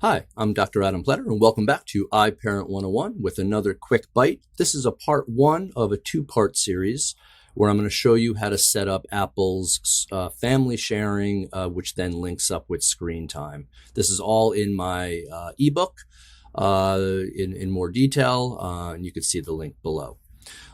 Hi, I'm Dr. Adam Pletter, and welcome back to iParent101 with another quick bite. This is a part one of a two-part series where I'm going to show you how to set up Apple's family sharing, which then links up with screen time. This is all in my ebook in more detail, and you can see the link below.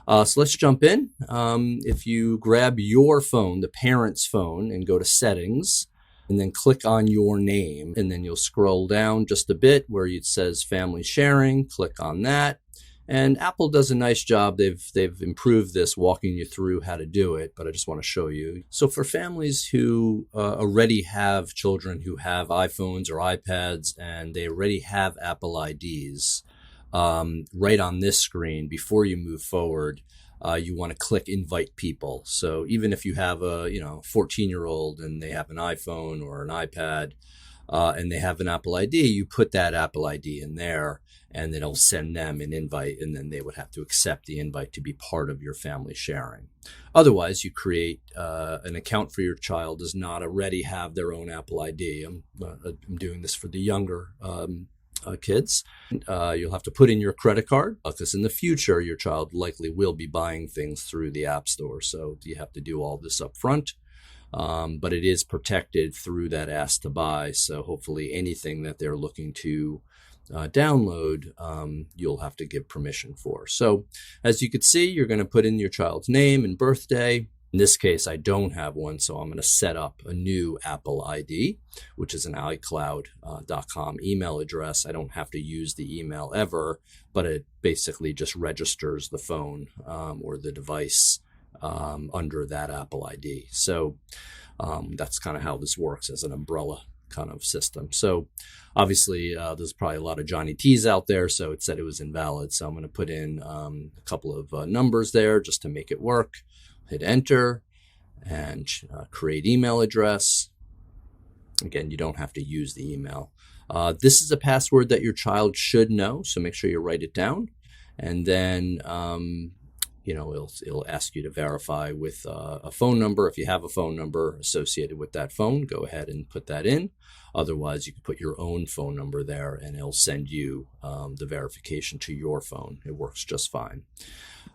So let's jump in. If you grab your phone, the parent's phone, and go to Settings, and then click on your name, and then you'll scroll down just a bit where it says family sharing. Click on that, and Apple does a nice job. They've improved this, walking you through how to do it, but I just want to show you. So for families who already have children who have iPhones or iPads and they already have Apple IDs, right on this screen, before you move forward, you want to click invite people. So even if you have a 14-year-old and they have an iPhone or an iPad and they have an Apple ID, you put that Apple ID in there and then it'll send them an invite, and then they would have to accept the invite to be part of your family sharing. Otherwise, you create an account for your child does not already have their own Apple ID. I'm doing this for the younger kids. You'll have to put in your credit card because in the future your child likely will be buying things through the App Store, so you have to do all this up front, but it is protected through that ask to buy, so hopefully anything that they're looking to download, you'll have to give permission for. So as you can see, you're going to put in your child's name and birthday. In this case, I don't have one, so I'm going to set up a new Apple ID, which is an iCloud.com email address. I don't have to use the email ever, but it basically just registers the phone or the device under that Apple ID. So that's kind of how this works as an umbrella kind of system. So obviously, there's probably a lot of Johnny T's out there, so it said it was invalid. So I'm going to put in a couple of numbers there just to make it work. Hit enter and create email address. Again, you don't have to use the email. This is a password that your child should know, so make sure you write it down. And then, it'll ask you to verify with a phone number. If you have a phone number associated with that phone, go ahead and put that in. Otherwise, you can put your own phone number there, and it'll send you the verification to your phone. It works just fine.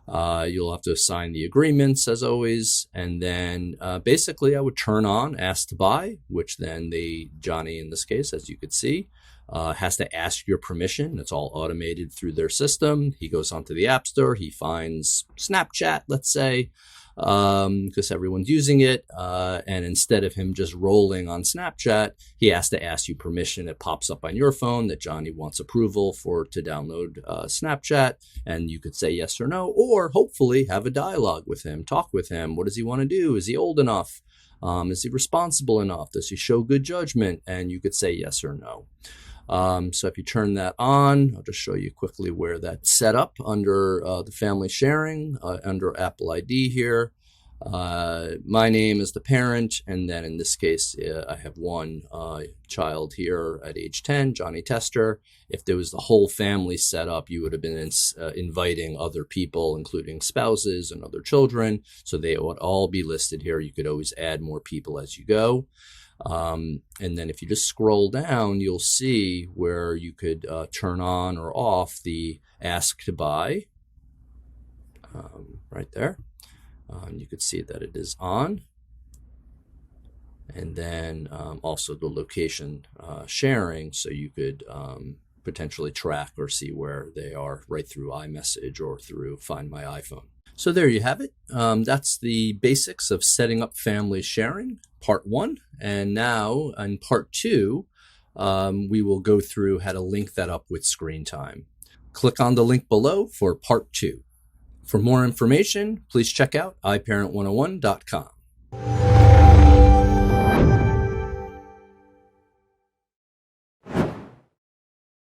You'll have to sign the agreements as always, and then basically I would turn on ask to buy, which then Johnny in this case, as you could see, has to ask your permission. It's all automated through their system. He goes onto the App Store, he finds Snapchat, let's say, because everyone's using it, and instead of him just rolling on Snapchat, he has to ask you permission. It pops up on your phone that Johnny wants approval to download Snapchat, and you could say yes or no, or hopefully have a dialogue with him, talk with him. What does he want to do? Is he old enough? Is he responsible enough? Does he show good judgment? And you could say yes or no. So if you turn that on, I'll just show you quickly where that's set up under the family sharing, under Apple ID here. My name is the parent, and then in this case, I have one child here at age 10, Johnny Tester. If there was the whole family set up, you would have been inviting other people, including spouses and other children, so they would all be listed here. You could always add more people as you go. And then if you just scroll down, you'll see where you could turn on or off the ask to buy right there. You could see that it is on. And then also the location sharing, so you could potentially track or see where they are right through iMessage or through Find My iPhone. So there you have it. That's the basics of setting up family sharing, part one. And now in part two, we will go through how to link that up with screen time. Click on the link below for part two. For more information, please check out iParent101.com.